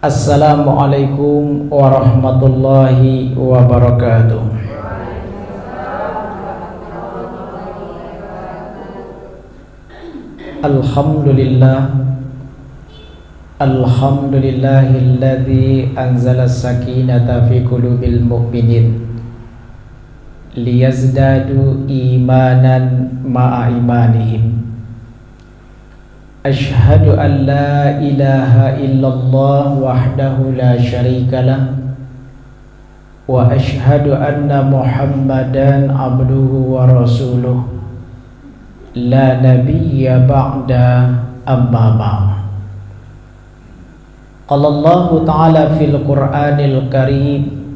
Assalamualaikum warahmatullahi wabarakatuh. Alhamdulillahilladzi anzala sakinata fi qulubil mu'minin liyazdadu imanan ma'a imanihim. Ashhadu an la ilaha illallah wahdahu la syarikalah wa ashhadu anna Muhammadan abduhu wa rasuluh la nabiyya ba'da amma ba'd. Qala Allah ta'ala fil Qur'anil Karim,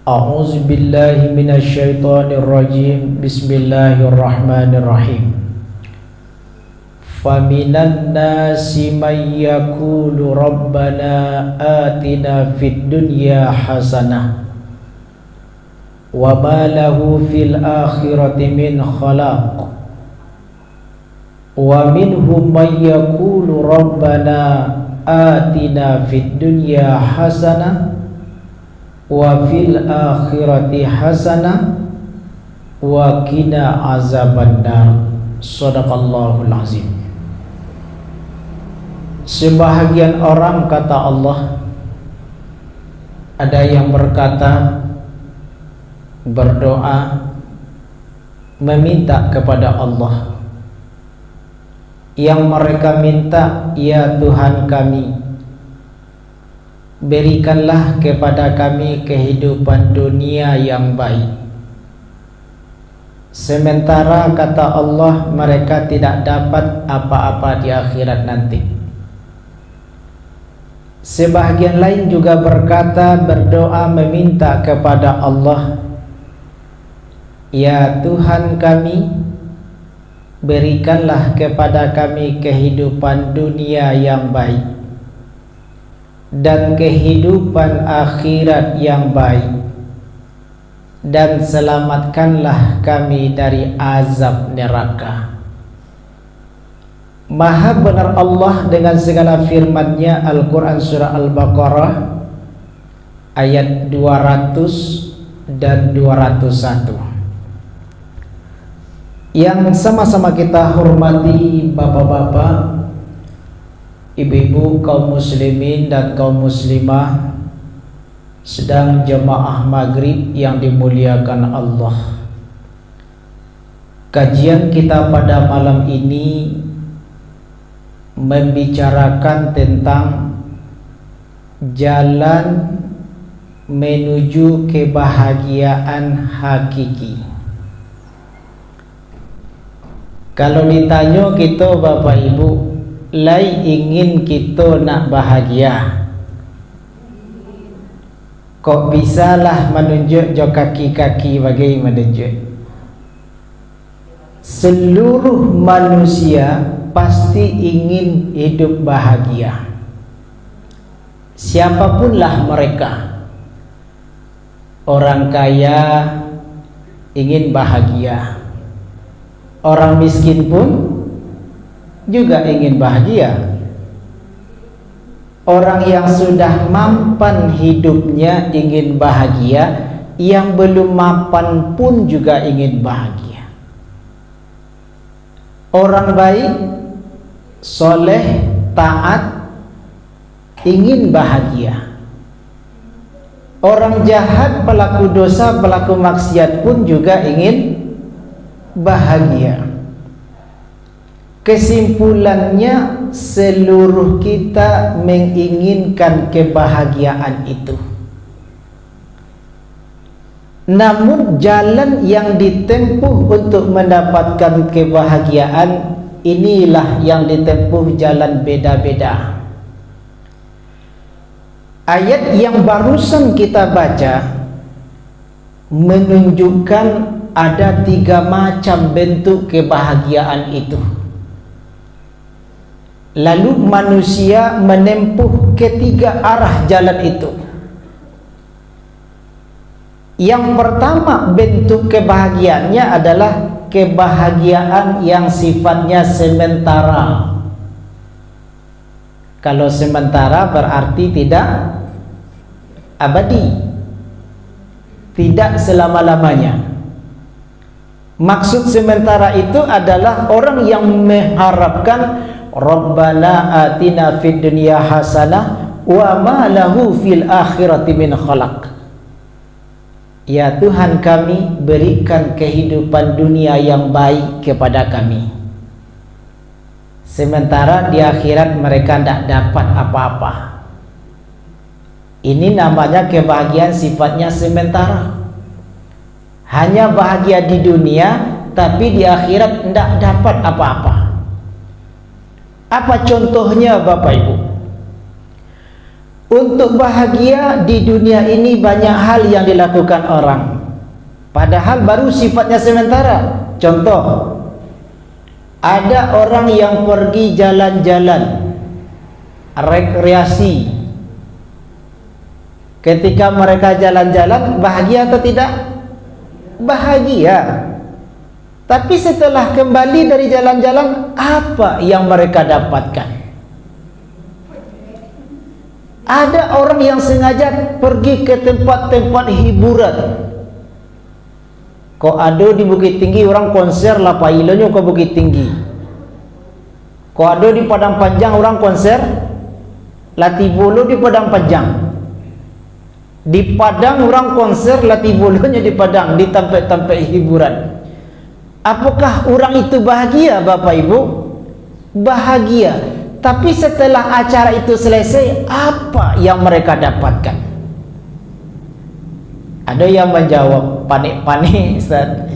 a'udzu billahi minasy syaithanir rajim, bismillahirrahmanirrahim. Faminan nasi may yaqulu rabbana atina fid dunya hasanah wa ma lahu fil akhirati min khalaq wa minhum may yaqulu rabbana atina fid dunya hasanah wa fil akhirati hasanah wa qina azabannar. Shadaqallahul azim. Sebahagian orang, kata Allah, ada yang berkata, berdoa, meminta kepada Allah. Yang mereka minta, ya Tuhan kami, berikanlah kepada kami kehidupan dunia yang baik. Sementara, kata Allah, mereka tidak dapat apa-apa di akhirat nanti. Sebahagian lain juga berkata, berdoa, meminta kepada Allah, ya Tuhan kami, berikanlah kepada kami kehidupan dunia yang baik dan kehidupan akhirat yang baik, dan selamatkanlah kami dari azab neraka. Maha benar Allah dengan segala firman-Nya. Al-Quran Surah Al-Baqarah ayat 200 dan 201. Yang sama-sama kita hormati bapak-bapak, ibu-ibu, kaum muslimin dan kaum muslimah, sedang jemaah maghrib yang dimuliakan Allah. Kajian kita pada malam ini membicarakan tentang jalan menuju kebahagiaan hakiki. Kalau ditanya kita bapak ibu, lai ingin kita nak bahagia, kok bisalah menunjuk jo kaki-kaki bagi menunjuk? Seluruh manusia pasti ingin hidup bahagia, siapapunlah mereka. Orang kaya ingin bahagia, orang miskin pun juga ingin bahagia. Orang yang sudah mampan hidupnya ingin bahagia, yang belum mampan pun juga ingin bahagia. Orang baik, soleh, taat, ingin bahagia. Orang jahat, pelaku dosa, pelaku maksiat pun juga ingin bahagia. Kesimpulannya, seluruh kita menginginkan kebahagiaan itu. Namun jalan yang ditempuh untuk mendapatkan kebahagiaan, inilah yang ditempuh jalan beda-beda. Ayat yang barusan kita baca menunjukkan ada 3 macam bentuk kebahagiaan itu. Lalu manusia menempuh ketiga arah jalan itu. Yang pertama bentuk kebahagiaannya adalah kebahagiaan yang sifatnya sementara. Kalau sementara berarti tidak abadi, tidak selama-lamanya. Maksud sementara itu adalah orang yang mengharapkan Rabbana atina fid dunya hasanah wa ma lahu fil akhirati min khalaq. Ya Tuhan kami, berikan kehidupan dunia yang baik kepada kami, sementara di akhirat mereka tidak dapat apa-apa. Ini namanya kebahagiaan sifatnya sementara. Hanya bahagia di dunia, tapi di akhirat tidak dapat apa-apa. Apa contohnya Bapak Ibu? Untuk bahagia di dunia ini banyak hal yang dilakukan orang, padahal baru sifatnya sementara. Contoh, ada orang yang pergi jalan-jalan rekreasi. Ketika mereka jalan-jalan, bahagia atau tidak? Bahagia. Tapi setelah kembali dari jalan-jalan, apa yang mereka dapatkan? Ada orang yang sengaja pergi ke tempat-tempat hiburan. Kok ada di Bukit Tinggi orang konser lah pailonya ke Bukit Tinggi. Kok ada di Padang Panjang orang konser latih bolo di Padang Panjang. Di Padang orang konser latih bolonya di Padang, di tempat-tempat hiburan. Apakah orang itu bahagia Bapak Ibu? Bahagia. Tapi setelah acara itu selesai, apa yang mereka dapatkan? Ada yang menjawab panik-panik Ustaz.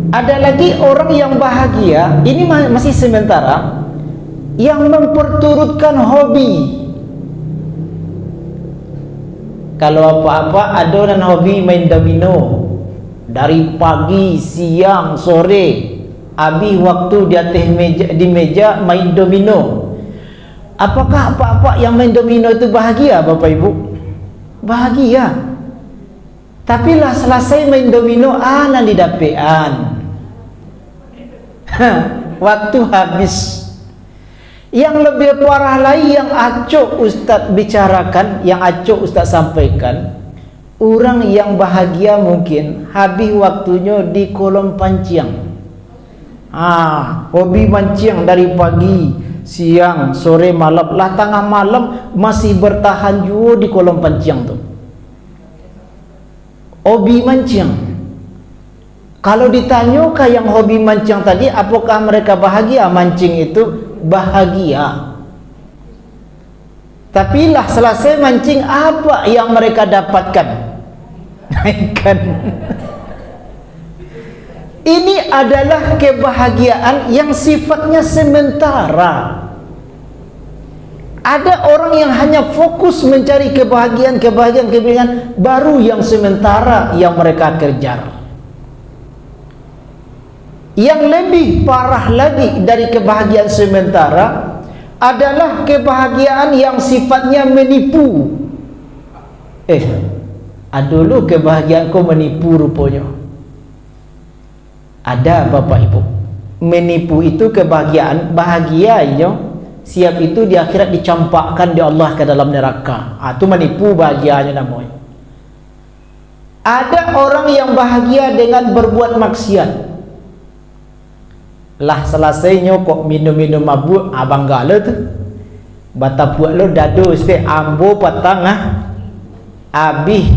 Ada lagi orang yang bahagia, ini masih sementara, yang memperturutkan hobi. Kalau apa-apa ada dan hobi main domino dari pagi, siang, sore. Habis waktu di meja main domino. Apakah apa-apa yang main domino itu bahagia Bapak Ibu? Bahagia. Tapi lah selesai main domino, nanti dapean. Waktu habis. Yang lebih parah lagi yang acok Ustaz bicarakan, yang acok Ustaz sampaikan, orang yang bahagia mungkin habis waktunya di kolam pancing. Hobi mancing dari pagi, siang, sore, malam, lah tengah malam masih bertahan juga di kolam pancing tu. Hobi mancing. Kalau ditanya ke yang hobi mancing tadi, apakah mereka bahagia? Mancing itu bahagia. Tapi lah selesai mancing, apa yang mereka dapatkan? Ikan. Ini adalah kebahagiaan yang sifatnya sementara. Ada orang yang hanya fokus mencari kebahagiaan baru yang sementara yang mereka kejar. Yang lebih parah lagi dari kebahagiaan sementara adalah kebahagiaan yang sifatnya menipu. Dulu kebahagiaan kau menipu rupanya. Ada Bapak Ibu. Menipu itu kebahagiaan, bahagianya siap itu di akhirat dicampakkan di Allah ke dalam neraka. Itu menipu bahagianya namanya. Ada orang yang bahagia dengan berbuat maksiat. Lah selesainya kok minum-minum mabuk, abang gala tu. Bata buat lo dado ste ambo patang habis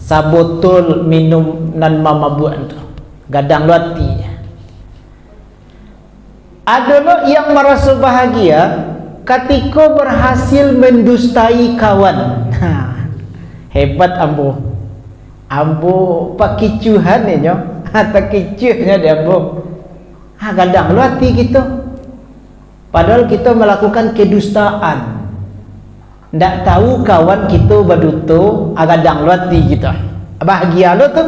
sabotol minum nan mabuk tu. Gadang luati. Ada lo yang merasa bahagia ketika berhasil mendustai kawan. Hebat ambo. Ambo pakicuhan ni nyo. Pakicuhnya dia ambo. Gadang luati gitu. Padahal kita melakukan kedustaan. Ndak tahu kawan kita baduto gadang luati gitu. Bahagia lo tu.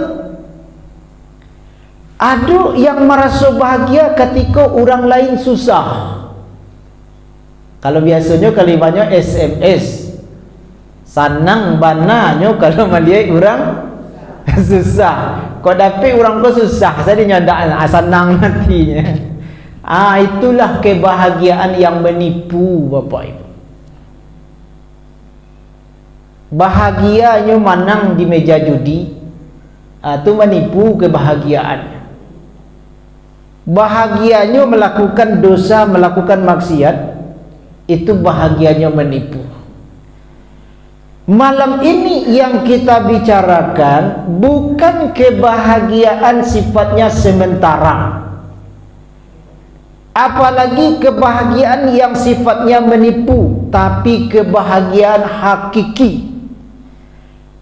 Ada yang merasa bahagia ketika orang lain susah. Kalau biasanya kalimatnya SMS. Sanang bananya kalau dia orang susah. Kau dapat orang kau susah, saya nyandak sanang nantinya. Itulah kebahagiaan yang menipu, Bapak Ibu. Bahagianya menang di meja judi, itu menipu kebahagiaannya. Bahagianya melakukan dosa, melakukan maksiat, itu bahagianya menipu. Malam ini yang kita bicarakan bukan kebahagiaan sifatnya sementara, apalagi kebahagiaan yang sifatnya menipu, tapi kebahagiaan hakiki.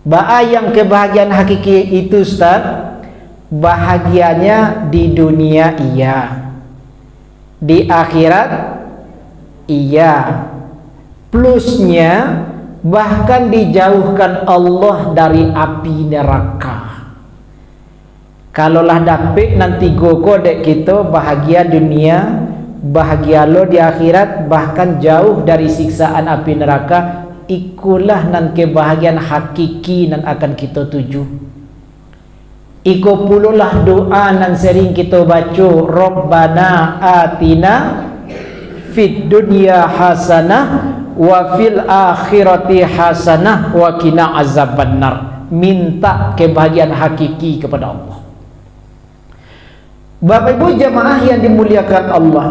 Yang kebahagiaan hakiki itu, Ustaz, bahagianya di dunia iya, di akhirat iya, plusnya bahkan dijauhkan Allah dari api neraka. Kalaulah dapet nanti gogo dek kita bahagia dunia, bahagia lo di akhirat, bahkan jauh dari siksaan api neraka, ikulah nan kebahagiaan hakiki nan akan kita tuju. Iku pululah doa nan sering kita baca, Rabbana atina fid dunya hasanah wa fil akhirati hasanah wa qina azabannar. Minta kebahagiaan hakiki kepada Allah. Bapak Ibu jamaah yang dimuliakan Allah,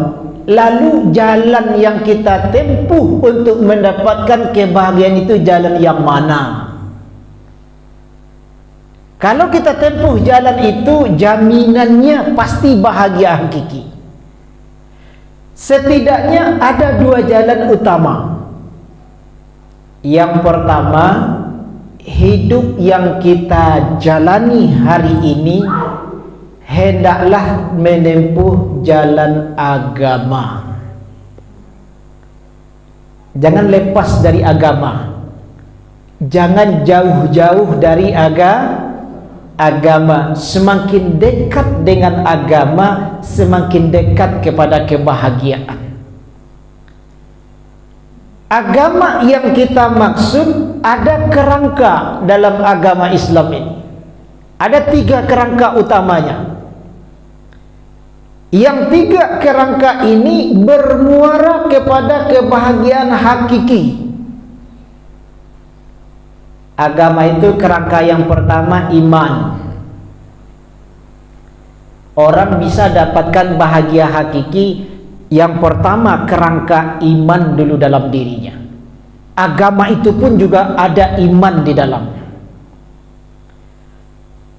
lalu jalan yang kita tempuh untuk mendapatkan kebahagiaan itu jalan yang mana? Kalau kita tempuh jalan itu, jaminannya pasti bahagia hakiki. Setidaknya ada dua jalan utama. Yang pertama, hidup yang kita jalani hari ini hendaklah menempuh jalan agama. Jangan lepas dari agama, jangan jauh-jauh dari agama. Semakin dekat dengan agama, semakin dekat kepada kebahagiaan. Agama yang kita maksud, ada kerangka dalam agama Islam ini. Ada 3 kerangka utamanya. Yang 3 kerangka ini bermuara kepada kebahagiaan hakiki. Agama itu kerangka yang pertama iman. Orang bisa dapatkan bahagia hakiki, yang pertama kerangka iman dulu dalam dirinya. Agama itu pun juga ada iman di dalamnya.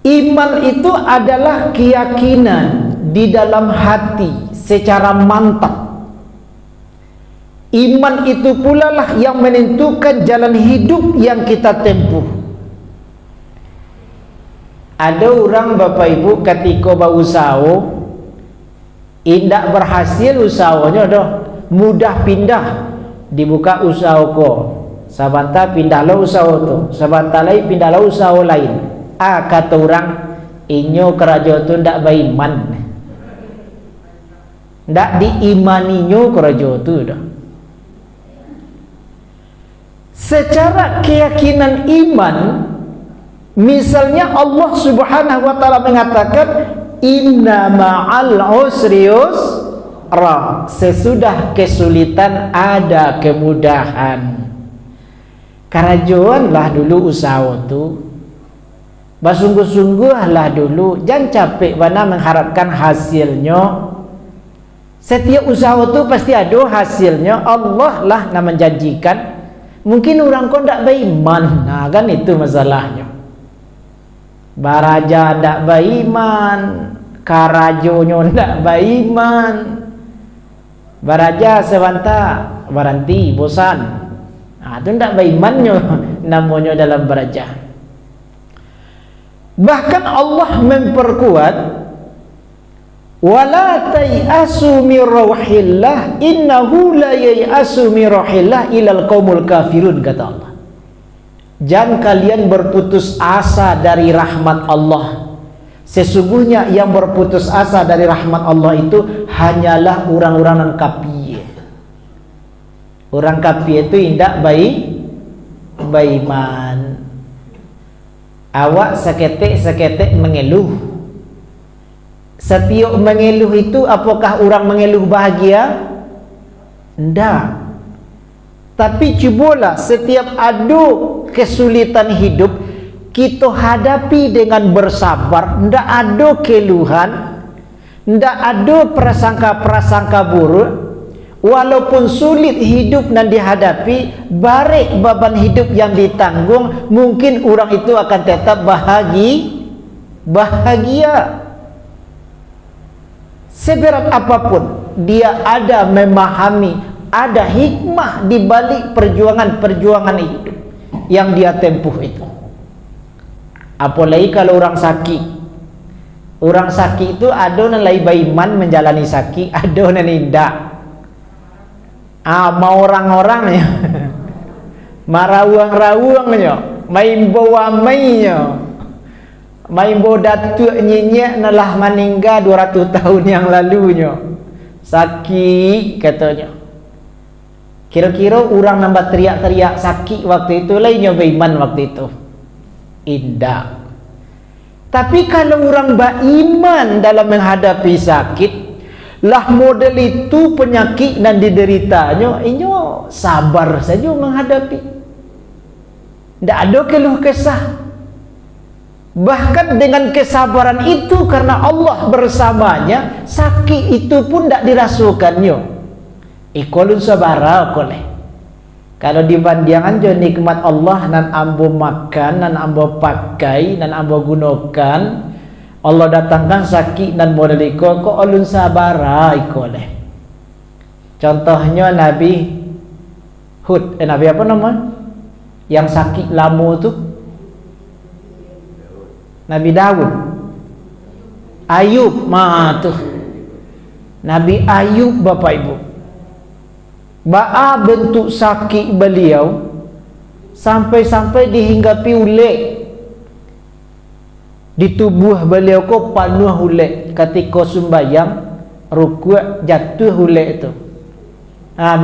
Iman itu adalah keyakinan di dalam hati secara mantap. Iman itu pula lah yang menentukan jalan hidup yang kita tempuh. Ada orang Bapak Ibu ketika berusaha indak berhasil usahanya dah, mudah pindah, dibuka usaha ko, sabanta pindahlah usaha tu, sabanta lain pindahlah usaha lain. Kata orang, inyo kerajaan tu ndak beriman, ndak diimaninya kerajaan tu dah. Secara keyakinan iman, misalnya Allah Subhanahu wa taala mengatakan inna ma'al usri yusra, sesudah kesulitan ada kemudahan. Kerajuanlah dulu usaha tu, bersungguh-sungguhlah dulu, jangan capek mana mengharapkan hasilnya. Setiap usaha tu pasti ada hasilnya, Allah lah yang menjanjikan. Mungkin orang kau tak beriman, kan itu masalahnya. Baraja tak beriman, karajonyo tak beriman. Baraja sebentar berhenti bosan, itu tak berimannya namanya dalam baraja. Bahkan Allah memperkuat, wala tayasu min rauhillah innahu la yayasu min rauhillah ilal qaumul kafirun, kata Allah. Jangan kalian berputus asa dari rahmat Allah. Sesungguhnya yang berputus asa dari rahmat Allah itu hanyalah orang-orang yang kafir. Orang kafir itu indak beriman. Awak seketik-seketik mengeluh, Setiap mengeluh itu apakah orang mengeluh bahagia? Tidak. Tapi cubalah setiap ada kesulitan hidup kita hadapi dengan bersabar. Tidak ada keluhan, tidak ada prasangka-prasangka buruk. Walaupun sulit hidup dan dihadapi, barik beban hidup yang ditanggung, mungkin orang itu akan tetap bahagia. Seberat apapun dia ada memahami, ada hikmah di balik perjuangan-perjuangan hidup yang dia tempuh itu. Apalagi kalau orang sakit. Orang sakit itu ada yang lain beriman menjalani sakit, ada yang tidak. Mau orang-orangnya marawang-rawangnya, main bawa mainnya, main bawa datuk nyenyek nalah meninggal 200 tahun yang lalunya, sakit katanya. Kira-kira orang nambah teriak-teriak sakit waktu itu lainnya beriman waktu itu. Indah. Tapi kalau orang beriman dalam menghadapi sakit, lah model itu penyakit dan dideritanya, inyo sabar saja menghadapi. Tidak ada keluh kesah. Bahkan dengan kesabaran itu karena Allah bersamanya, sakit itu pun tidak dirasukannya. Ikolun sabara koleh. Kalau dibandingkan jo nikmat Allah nan ambo makan, nan ambo pakai, nan ambo gunakan, Allah datangkan sakit dan model iko ko alun sabara ikoleh. Contohnya Nabi Hud, Nabi apa nama? Yang sakit lama tu? Nabi Daud, Ayub, tuh Nabi Ayub Bapak Ibu. Ba'a bentuk sakit beliau sampai-sampai dihinggapi ulet di tubuh beliau ko penuh ulet. Ketika sembahyang rukuk jatuh ulet itu.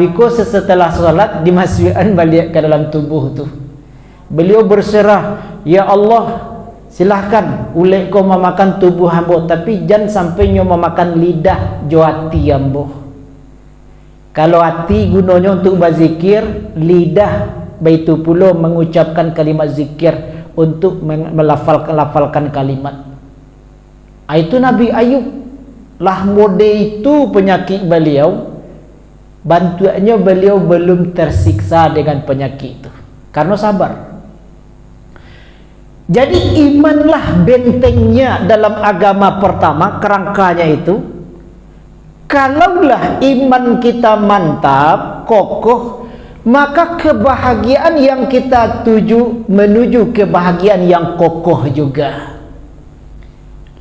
Because setelah solat dimasukkan balik ke dalam tubuh tu. Beliau berserah, ya Allah, silahkan ulet kau memakan tubuh hamba, tapi jangan sampai nyo memakan lidah hati hamba. Kalau hati gunanya untuk berzikir, lidah baitu pula mengucapkan kalimat zikir untuk melafalkan kalimat. Itu Nabi Ayub lah mode itu penyakit beliau, bantuannya beliau belum tersiksa dengan penyakit itu karena sabar. Jadi imanlah bentengnya dalam agama pertama, kerangkanya itu. Kalaulah iman kita mantap, kokoh, maka kebahagiaan yang kita tuju menuju kebahagiaan yang kokoh juga.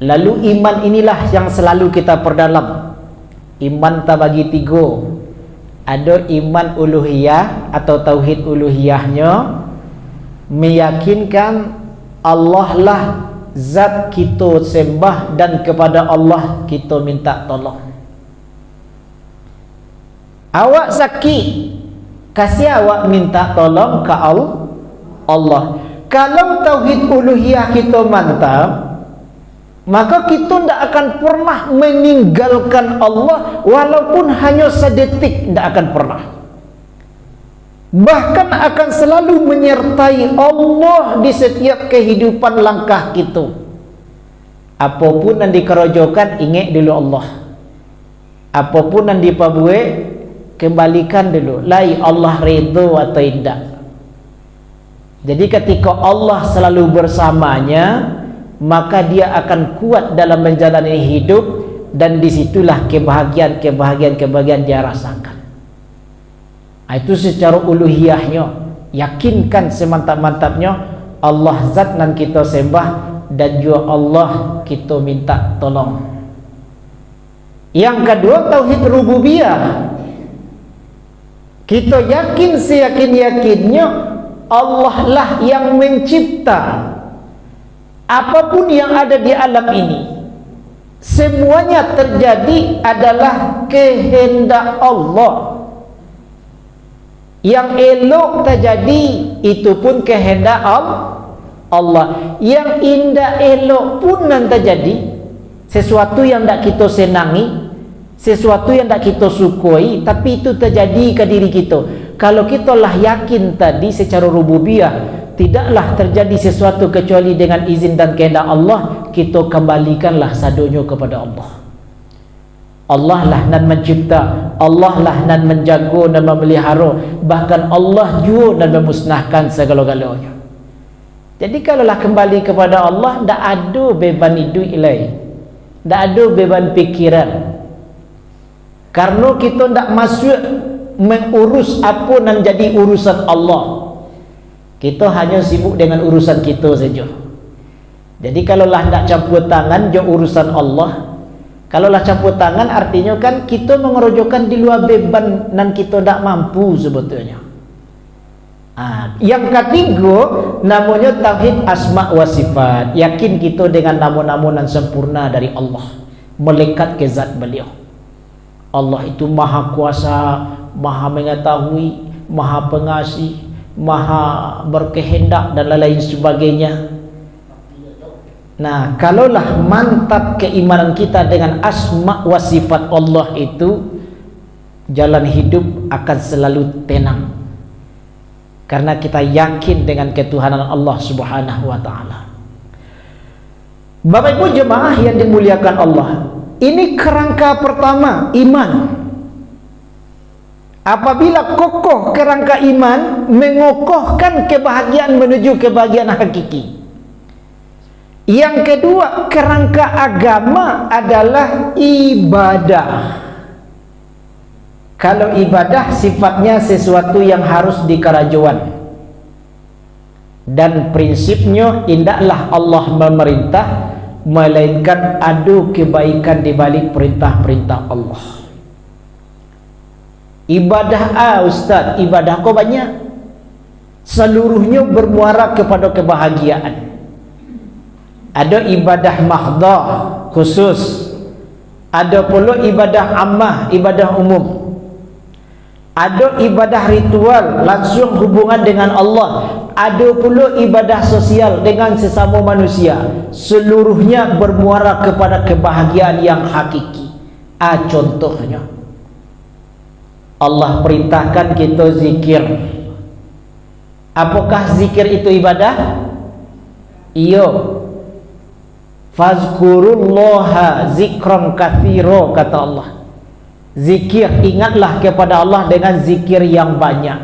Lalu iman inilah yang selalu kita perdalam. Iman terbagi 3. Ada iman uluhiyah atau tauhid uluhiyahnya, meyakinkan Allah lah zat kita sembah dan kepada Allah kita minta tolong. Awak sakit, kasih awak minta tolong ke Allah. Kalau tauhid uluhiyah kita mantap, maka kita tidak akan pernah meninggalkan Allah walaupun hanya sedetik, tidak akan pernah. Bahkan akan selalu menyertai Allah di setiap kehidupan langkah kita. Apapun yang dikerojokan, ingat dulu Allah. Apapun yang dipabuat, kembalikan dulu, lai Allah redha atau tidak. Jadi ketika Allah selalu bersamanya, maka dia akan kuat dalam menjalani hidup, dan disitulah kebahagiaan dia rasakan. Itu secara uluhiyahnya, yakinkan semantap-mantapnya Allah zat yang kita sembah dan juga Allah kita minta tolong. Yang kedua, tauhid rububiyah. Kita yakin seyakin-yakinnya Allah lah yang mencipta apapun yang ada di alam ini. Semuanya terjadi adalah kehendak Allah. Yang elok terjadi itu pun kehendak Allah. Yang indah elok pun yang terjadi sesuatu yang tak kita senangi, sesuatu yang tak kita sukoi, tapi itu terjadi ke diri kita. Kalau kita lah yakin tadi secara rububiyah, tidaklah terjadi sesuatu kecuali dengan izin dan kehendak Allah, kita kembalikanlah sadonya kepada Allah. Allah lah nan mencipta, Allah lah nan menjaga dan memelihara, bahkan Allah juga nan memusnahkan segala-galanya. Jadi kalaulah kembali kepada Allah, tak ada beban hidup ilai, tak ada beban pikiran, karena kita tak masuk mengurus apa nan jadi urusan Allah. Kita hanya sibuk dengan urusan kita saja. Jadi kalaulah tak campur tangan je urusan Allah, kalaulah campur tangan artinya kan kita mengerojokan di luar beban nan kita tak mampu sebetulnya. Yang ketiga namanya tauhid asma wa sifat, yakin kita dengan nama-nama nan sempurna dari Allah, melekat ke zat beliau. Allah itu maha kuasa, maha mengetahui, maha pengasih, maha berkehendak dan lain sebagainya. Nah, kalaulah mantap keimanan kita dengan asma wa sifat Allah itu, jalan hidup akan selalu tenang, karena kita yakin dengan ketuhanan Allah Subhanahu wa taala. Bapak Ibu jemaah yang dimuliakan Allah, ini kerangka pertama, iman. Apabila kokoh kerangka iman, mengokohkan kebahagiaan menuju kebahagiaan hakiki. Yang kedua, kerangka agama adalah ibadah. Kalau ibadah sifatnya sesuatu yang harus dikerajuan, dan prinsipnya indahlah Allah memerintah, melainkan ada kebaikan di balik perintah-perintah Allah. Ibadah Ustaz, ibadah kau banyak, seluruhnya bermuara kepada kebahagiaan. Ada ibadah mahdah khusus, ada pula ibadah ammah, ibadah umum. Ada ibadah ritual langsung hubungan dengan Allah, ada pula ibadah sosial dengan sesama manusia. Seluruhnya bermuara kepada kebahagiaan yang hakiki. Contohnya Allah perintahkan kita zikir. Apakah zikir itu ibadah? Iya. Fazkurullaha zikran katsira, kata Allah. Zikir, ingatlah kepada Allah dengan zikir yang banyak.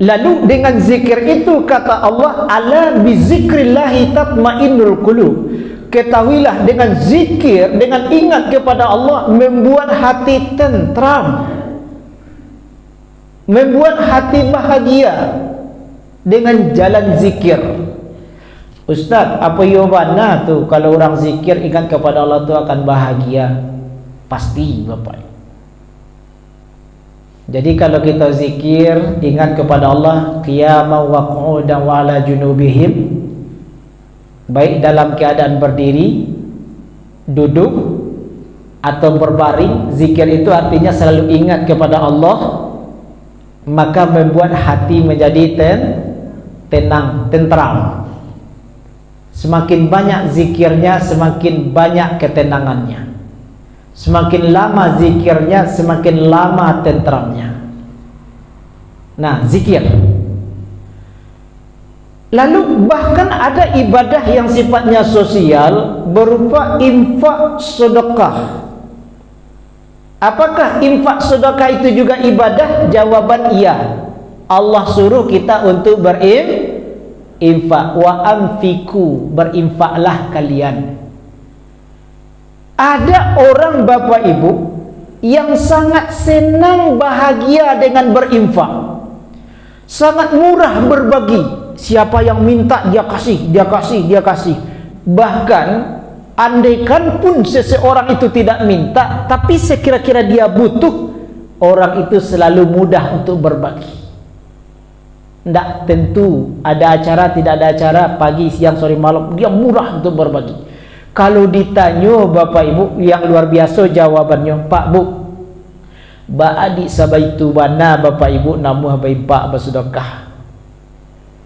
Lalu dengan zikir itu kata Allah, ala bizikrillahi tatmainnul qulub. Ketahuilah dengan zikir, dengan ingat kepada Allah, membuat hati tentram, membuat hati bahagia dengan jalan zikir. Ustaz, apa jawabannya tu kalau orang zikir ingat kepada Allah tu akan bahagia? Pasti Bapak. Jadi kalau kita zikir ingat kepada Allah qiyaman wa qu'udan wa ala junubihim, baik dalam keadaan berdiri, duduk atau berbaring, zikir itu artinya selalu ingat kepada Allah, maka membuat hati menjadi tenang, tentram. Semakin banyak zikirnya, semakin banyak ketenangannya. Semakin lama zikirnya, semakin lama tentramnya. Nah, zikir. Lalu bahkan ada ibadah yang sifatnya sosial berupa infak sedekah. Apakah infak sedekah itu juga ibadah? Jawaban iya. Allah suruh kita untuk infak, wa anfiku, berinfaklah kalian. Ada orang Bapak Ibu yang sangat senang bahagia dengan berinfak, sangat murah berbagi. Siapa yang minta dia kasih, dia kasih, dia kasih. Bahkan andaikan pun seseorang itu tidak minta, tapi sekira-kira dia butuh, orang itu selalu mudah untuk berbagi. Tidak tentu ada acara, tidak ada acara, pagi, siang, sore, malam, dia murah untuk berbagi. Kalau ditanya Bapak Ibu, yang luar biasa jawabannya, Pak Bu, ba'adi sabaitu bana Bapak Ibu namuh baik pak bersedekah.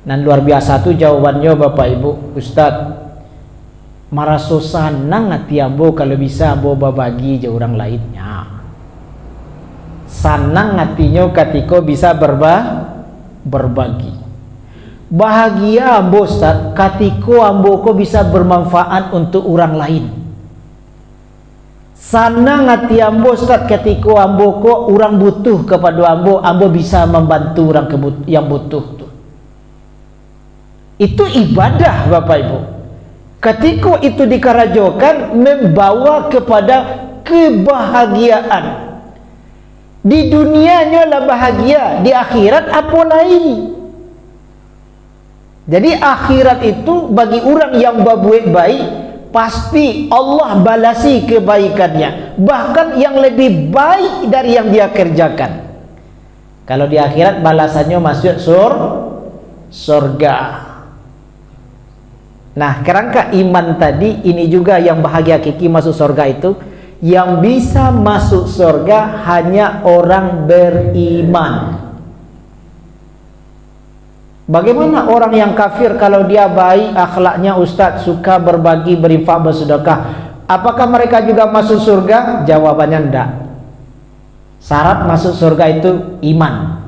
Dan luar biasa tu jawabannya Bapak Ibu, Ustaz, Maraso sanang hati ambo kalau bisa ambo berbagi je orang lainnya. Sanang hatinya ketika bisa berbagi. Bahagia ambo Ustaz ketika ambo ko bisa bermanfaat untuk orang lain. Sanang hati ambo Ustaz ketika ambo ko orang butuh kepada ambo bisa membantu orang yang butuh tu. Itu ibadah Bapak Ibu. Ketika itu dikerajokan membawa kepada kebahagiaan. Di dunianya lah bahagia, di akhirat apa lain? Jadi akhirat itu bagi orang yang berbuat baik pasti Allah balasi kebaikannya, bahkan yang lebih baik dari yang dia kerjakan. Kalau di akhirat balasannya masuk surga. Nah, kerangka iman tadi ini juga yang bahagia hakiki masuk surga itu. Yang bisa masuk surga hanya orang beriman. Bagaimana orang yang kafir kalau dia baik akhlaknya Ustaz, suka berbagi, berinfak, bersedekah, apakah mereka juga masuk surga? Jawabannya enggak. Syarat masuk surga itu iman.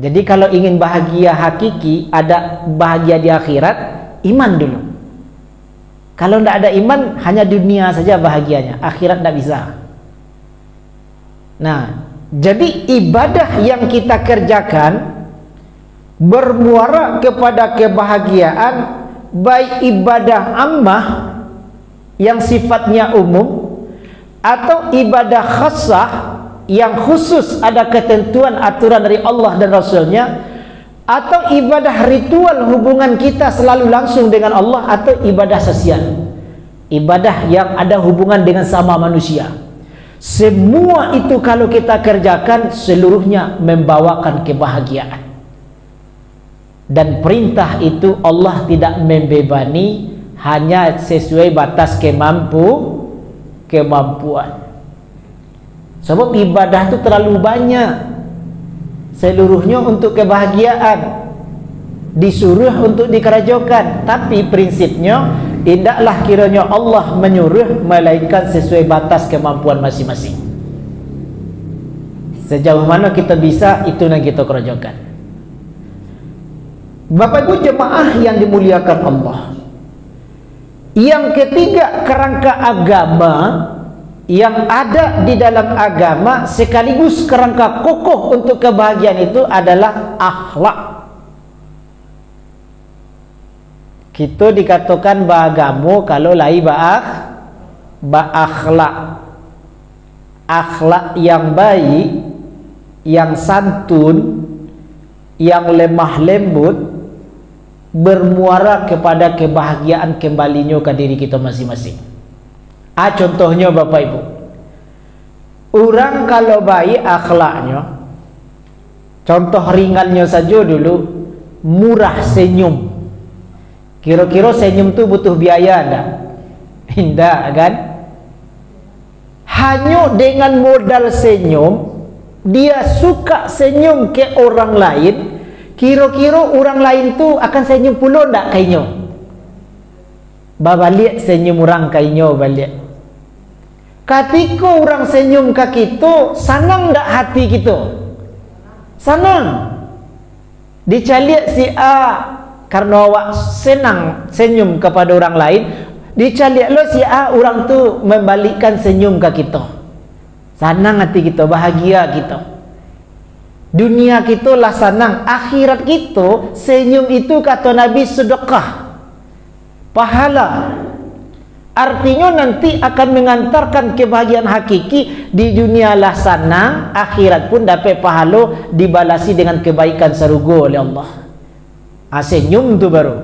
Jadi kalau ingin bahagia hakiki, ada bahagia di akhirat, iman dulu. Kalau tidak ada iman, hanya dunia saja bahagianya, akhirat tidak bisa. Nah, jadi ibadah yang kita kerjakan bermuara kepada kebahagiaan, baik ibadah ammah yang sifatnya umum atau ibadah khassah yang khusus ada ketentuan aturan dari Allah dan Rasulnya, atau ibadah ritual hubungan kita selalu langsung dengan Allah, atau ibadah sosial, ibadah yang ada hubungan dengan sama manusia. Semua itu kalau kita kerjakan seluruhnya membawakan kebahagiaan. Dan perintah itu Allah tidak membebani, hanya sesuai batas kemampuan. Sebab ibadah itu terlalu banyak, seluruhnya untuk kebahagiaan, disuruh untuk dikerajokan. Tapi prinsipnya tidaklah kiranya Allah menyuruh, melainkan sesuai batas kemampuan masing-masing. Sejauh mana kita bisa, itu yang kita kerajokan. Bapak Ibu jemaah yang dimuliakan Allah, yang ketiga kerangka agama yang ada di dalam agama sekaligus kerangka kokoh untuk kebahagiaan itu adalah akhlak. Kita dikatakan beragama kalau lain berakhlak. Akhlak yang baik, yang santun, yang lemah lembut, bermuara kepada kebahagiaan kembalinya ke diri kita masing-masing. Contohnya Bapak Ibu, orang kalau baik akhlaknya, contoh ringannya saja dulu, murah senyum. Kira-kira senyum tu butuh biaya enggak? Tidak kan? Hanya dengan modal senyum, dia suka senyum ke orang lain, kira-kira orang lain tu akan senyum pula enggak kayaknya? Balik senyum orang kayaknya balik. Ketika orang senyum ke kita, senang enggak hati kita? Senang. Dicaliak si A karena awak senang senyum kepada orang lain, dicaliak lo si A, orang tu membalikkan senyum ke kita. Senang hati kita, bahagia kita. Dunia kita lah senang, akhirat kita senyum itu kata Nabi sedekah, pahala. Artinya nanti akan mengantarkan kebahagiaan hakiki. Di dunia lah senang, akhirat pun dapat pahala, dibalasi dengan kebaikan surga oleh Allah. Senyum tu baru.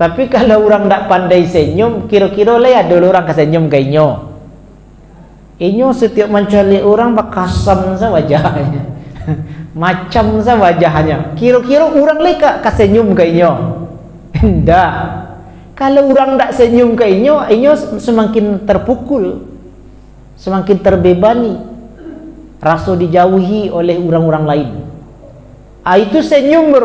Tapi kalau orang tak pandai senyum, kira-kira lah ada orang kesenyum kayaknya. Inyo setiap mencari orang bakasam sa wajahnya. Macam sa wajahnya. Kira-kira orang leka kesenyum kayaknya. Tidak. Kalau orang tak senyum kayaknya, inyo semakin terpukul, semakin terbebani, rasa dijauhi oleh orang-orang lain. Itu senyum.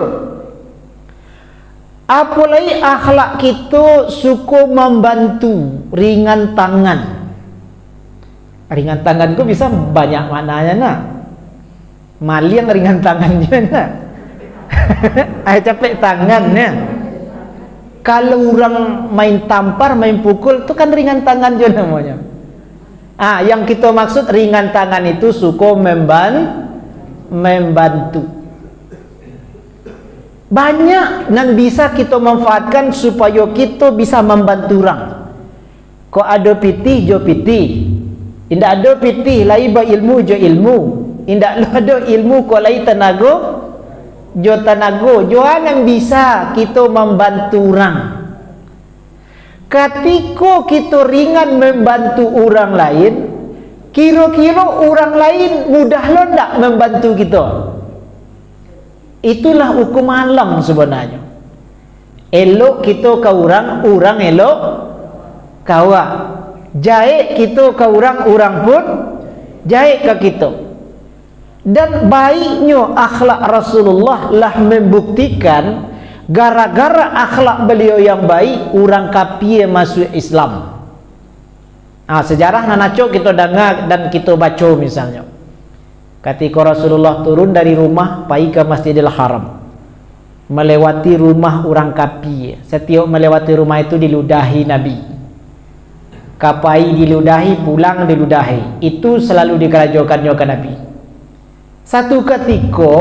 Apalagi akhlak kita suka membantu, ringan tangan. Ringan tangan itu bisa banyak maknanya nak. Maliang ringan tangannya nak. Capek tangannya. Kalau orang main tampar, main pukul itu kan ringan tangan juga namanya. Yang kita maksud ringan tangan itu suka membantu. Banyak yang bisa kita manfaatkan supaya kita bisa membantu orang. Kau ada pitih jo pitih, indak ada pitih lai ba ilmu jo ilmu, indak ada ilmu kau lai tenaga jo tenaga. Joan yang bisa kita membantu orang. Ketika kita ringan membantu orang lain, kira-kira orang lain mudah lo ndak membantu kita. Itulah hukum alam sebenarnya. Elok kita ke orang, orang elok ke awak. Jaik kita ke orang, orang pun jaik ke kita. Dan baiknya akhlak Rasulullah lah membuktikan, gara-gara akhlak beliau yang baik, orang kafir masuk Islam. Sejarah nanaco kita dengar dan kita baca misalnya. Ketika Rasulullah turun dari rumah pergi ke Masjidil Haram, melewati rumah orang kafir. Setiap melewati rumah itu diludahi Nabi. Kapai diludahi, pulang diludahi. Itu selalu dikerajokannya ke Nabi. Satu ketika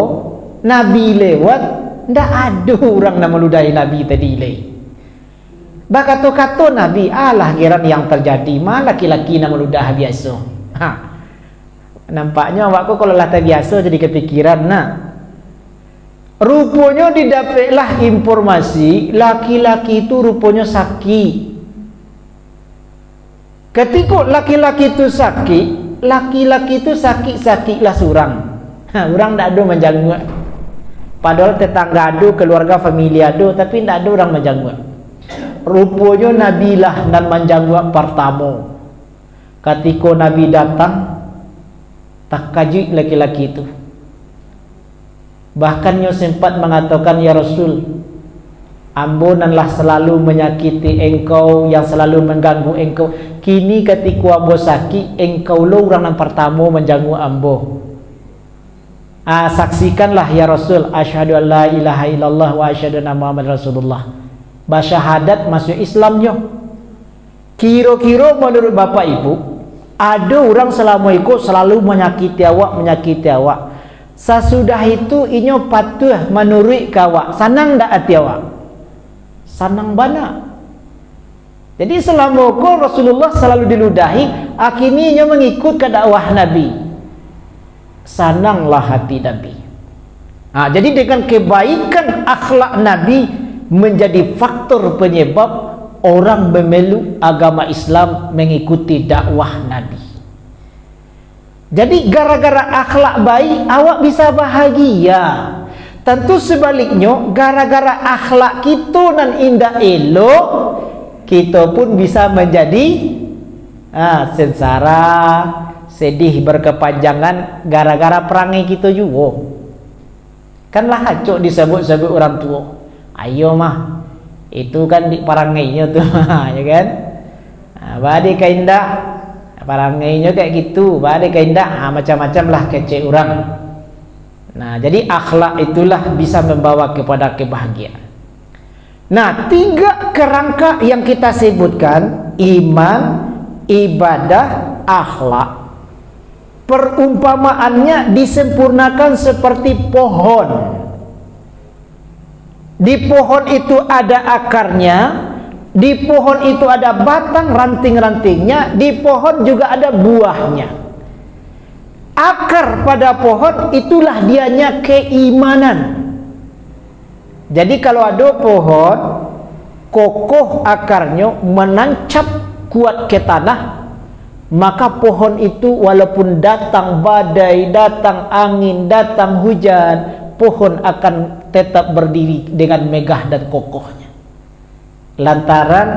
Nabi lewat, tidak ada orang yang meludahi Nabi tadi. Kata Nabi, alah giran yang terjadi, malah laki-laki yang meludah biasa. Nampaknya awakku kalau lah biasa jadi kepikiran nak. Rupanya didapatlah informasi laki-laki itu rupanya sakit. Ketika laki-laki itu sakit-sakitlah surang. Orang tak ada menjanggut. Padahal tetangga ada, keluarga familia ada, tapi tak ada orang menjanggut. Rupanya Nabi lah dan menjanggut pertama. Ketika Nabi datang, tak kaji laki-laki itu. Bahkan dia sempat mengatakan, ya Rasul, ambonanlah selalu menyakiti engkau, yang selalu mengganggu engkau. Kini ketika ambo sakit, engkau lo orang yang pertama mengganggu ambo. Saksikanlah ya Rasul, asyhadu an la ilaha illallah wa asyhadu anna Muhammad Rasulullah. Bersyahadat masuk Islamnya. Kira-kira menurut bapak ibu, ada orang selama itu selalu menyakiti awak. Sesudah itu inyo patuh menurut kawak. Sanang tak hati awak? Sanang banyak. Jadi selama itu Rasulullah selalu diludahi, akhirnya inyo mengikut ke dakwah Nabi. Sananglah hati Nabi. Jadi dengan kebaikan akhlak Nabi menjadi faktor penyebab orang memeluk agama Islam, mengikuti dakwah Nabi. Jadi gara-gara akhlak baik awak bisa bahagia. Tentu sebaliknya, gara-gara akhlak kita nan indah elok, kita pun bisa menjadi sengsara, sedih berkepanjangan gara-gara perangai kita juga. Kanlah hacok disebut-sebut orang tua. Ayo mah, itu kan di parangainya tuh, ya kan? Badi kaindak, parangainya kayak gitu. Badi kaindak, macam-macam lah kecek orang. Nah, jadi akhlak itulah bisa membawa kepada kebahagiaan. Nah, 3 kerangka yang kita sebutkan, iman, ibadah, akhlak. Perumpamaannya disempurnakan seperti pohon. Di pohon itu ada akarnya, di pohon itu ada batang ranting-rantingnya, di pohon juga ada buahnya. Akar pada pohon itulah dianya keimanan. Jadi kalau ada pohon kokoh akarnya, menancap kuat ke tanah, maka pohon itu walaupun datang badai, datang angin, datang hujan, pohon akan tetap berdiri dengan megah dan kokohnya. Lantaran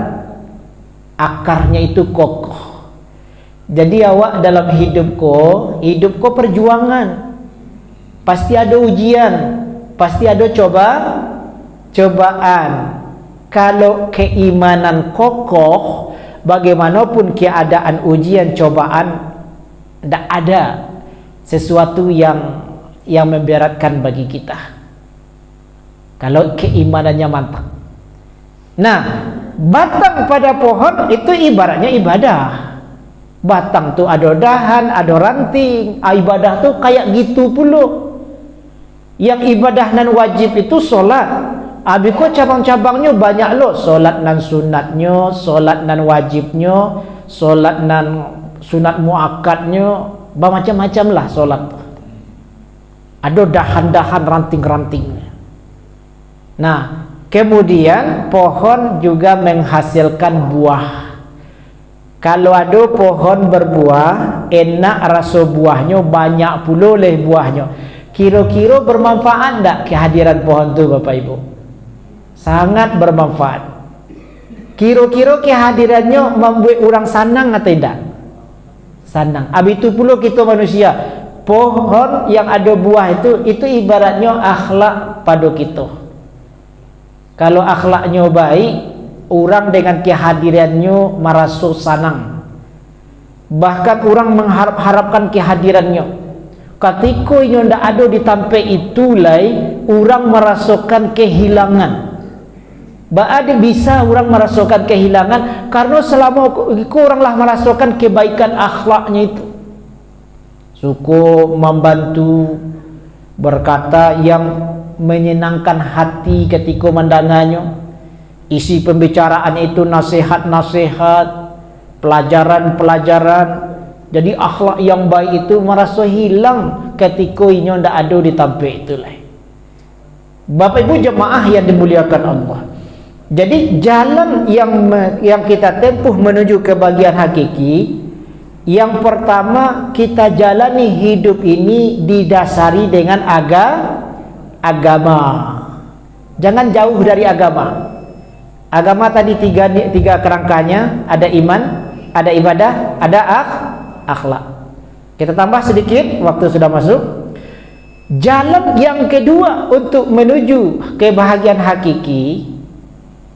akarnya itu kokoh. Jadi awak dalam hidupku perjuangan. Pasti ada ujian, pasti ada cobaan. Kalau keimanan kokoh, bagaimanapun keadaan ujian cobaan, tidak ada sesuatu yang memberatkan bagi kita. Kalau keimanannya mantap. Nah, batang pada pohon itu ibaratnya ibadah. Batang tuh ada dahan, ada ranting. Ibadah tuh kayak gitu pula. Yang ibadah nan wajib itu solat. Abiko cabang-cabangnya banyak loh. Solat nan sunatnya, solat nan wajibnya, solat nan sunat muakkadnya, macam-macam lah solat. Ada dahan-dahan, ranting-rantingnya. Nah, kemudian pohon juga menghasilkan buah. Kalau ada pohon berbuah, enak rasa buahnya, banyak pula leh buahnya. Kira-kira bermanfaat tak kehadiran pohon tu Bapak Ibu? Sangat bermanfaat. Kira-kira kehadirannya membuat orang senang atau tidak? Senang. Habis itu pula kita manusia, pohon yang ada buah itu ibaratnya akhlak pada kita. Kalau akhlaknya baik, orang dengan kehadirannya merasa senang. Bahkan orang mengharap-harapkan kehadirannya. Ketika ini tidak ada di tempat itulah, orang merasakan kehilangan. Ada bisa orang merasakan kehilangan karena selama oranglah merasakan kebaikan akhlaknya itu. Suku membantu, berkata yang menyenangkan hati ketika mendengarnya. Isi pembicaraan itu nasihat-nasihat, pelajaran-pelajaran. Jadi akhlak yang baik itu merasa hilang ketika ini tidak ada di tempat itulah. Bapak Ibu jemaah yang dimuliakan Allah. Jadi jalan yang kita tempuh menuju kebahagiaan hakiki, yang pertama kita jalani hidup ini didasari dengan agama. Jangan jauh dari agama. Agama tadi tiga kerangkanya, ada iman, ada ibadah, ada akhlak. Kita tambah sedikit, waktu sudah masuk. Jalan yang kedua untuk menuju kebahagiaan hakiki,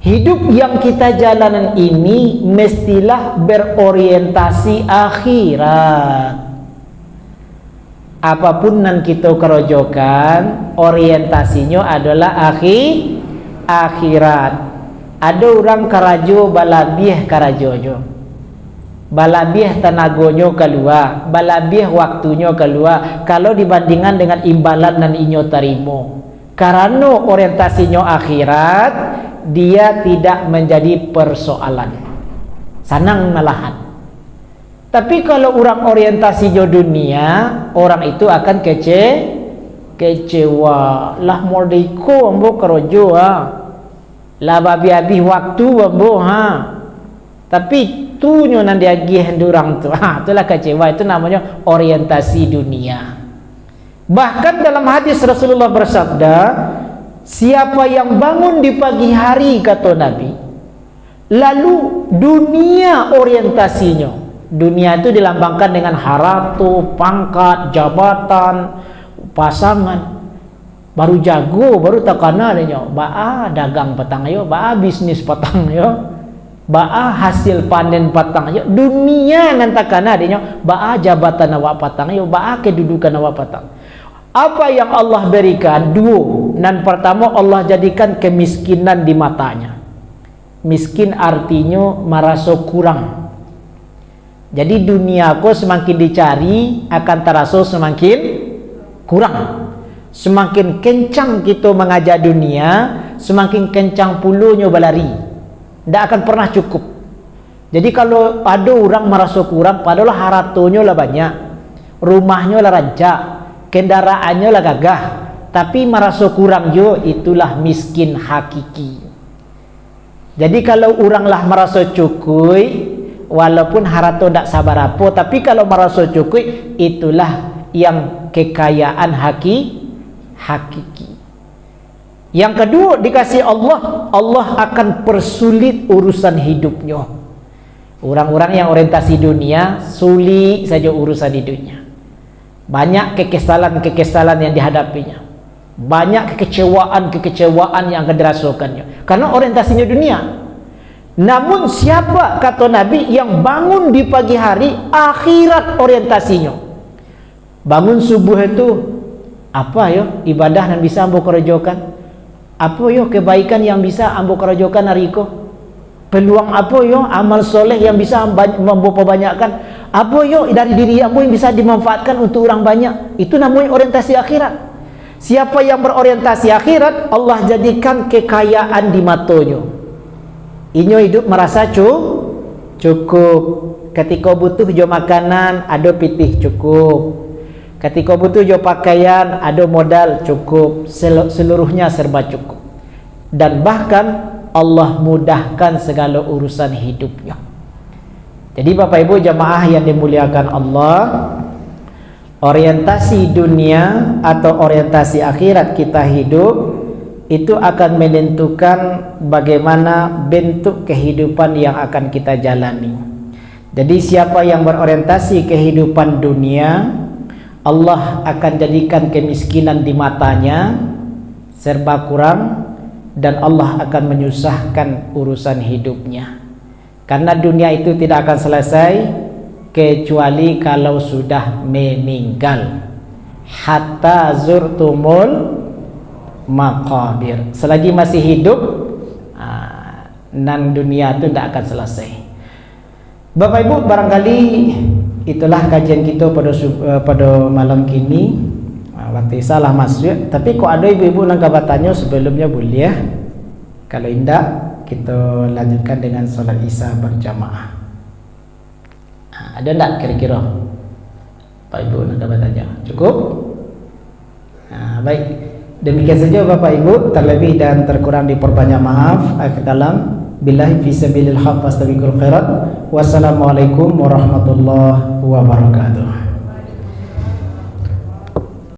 hidup yang kita jalanan ini mestilah berorientasi akhirat. Apapun yang kita kerojokan, orientasinya adalah akhirat. Ada orang karajo balabih karajojo, balabih tenagonya keluar, balabih waktunya keluar kalau dibandingkan dengan imbalan dan inyo tarimo. Karena orientasinya akhirat, dia tidak menjadi persoalan, senang malahan. Tapi kalau orang orientasinya dunia, orang itu akan kecewa. Lah mordiko ambo kerojo lah babi-babi waktu ambo tapi tunya nanti agih durang tu. Itulah kecewa, itu namanya orientasi dunia. Bahkan dalam hadis Rasulullah bersabda, siapa yang bangun di pagi hari, kata Nabi, lalu dunia orientasinya, dunia itu dilambangkan dengan harta, pangkat, jabatan, pasangan. Baru jago, baru takana adanya, baa dagang petang ayo, baa bisnis petang ayo, baa hasil panen petang ayo, dunia ngan takana adanya, baa jabatan awak petang ayo, baa kedudukan awak petang. Apa yang Allah berikan? Dua. Dan pertama, Allah jadikan kemiskinan di matanya. Miskin artinya merasa kurang. Jadi dunia aku semakin dicari akan terasa semakin kurang. Semakin kencang kita mengajar dunia, semakin kencang puluhnya berlari. Tidak akan pernah cukup. Jadi kalau ada orang merasa kurang, padahal hartanya lah banyak, rumahnya lah rancak, kendaraannya lah gagah, tapi merasa kurang juga, itulah miskin hakiki. Jadi kalau orang lah merasa cukup, walaupun harta tidak sabar apa, tapi kalau merasa cukup, itulah yang kekayaan hakiki. Yang kedua, dikasih Allah, Allah akan persulit urusan hidupnya. Orang-orang yang orientasi dunia, sulit saja urusan hidupnya. Banyak kekesalan-kekesalan yang dihadapinya. Banyak kekecewaan yang akan dirasakannya karena orientasinya dunia. Namun siapa, kata Nabi, yang bangun di pagi hari, akhirat orientasinya. Bangun subuh itu apa yo ibadah yang bisa ambo kerjakan? Apa yo kebaikan yang bisa ambo kerjakan hari ko? Peluang apa yo amal soleh yang bisa ambo perbanyakkan? Apa yo dari diri ambo yang bisa dimanfaatkan untuk orang banyak? Itu namanya orientasi akhirat. Siapa yang berorientasi akhirat, Allah jadikan kekayaan di matanya. Inyo hidup merasa cukup. Ketika butuh jo makanan, ada pitih cukup. Ketika butuh jo pakaian, ada modal cukup. Seluruhnya serba cukup. Dan bahkan Allah mudahkan segala urusan hidupnya. Jadi Bapak Ibu jamaah yang dimuliakan Allah, orientasi dunia atau orientasi akhirat kita hidup itu akan menentukan bagaimana bentuk kehidupan yang akan kita jalani. Jadi siapa yang berorientasi kehidupan dunia, Allah akan jadikan kemiskinan di matanya serba kurang, dan Allah akan menyusahkan urusan hidupnya. Karena dunia itu tidak akan selesai kecuali kalau sudah meninggal. Hatta zurtumul maqabir. Selagi masih hidup, nan dunia itu tidak akan selesai. Bapak Ibu, barangkali itulah kajian kita pada malam kini. Waktu salah masuk, tapi kok ada ibu-ibu yang bertanya sebelumnya boleh ya. Kalau tidak, kita lanjutkan dengan salat Isya berjamaah. Ada tidak kira-kira Pak Ibu yang bertanya? Cukup? Baik, demikian saja Bapak Ibu. Terlebih dan terkurang diperbanyak maaf. Akhir kalam, billahi fisabilil haq fastabiqul khairat. Wassalamualaikum warahmatullahi wabarakatuh.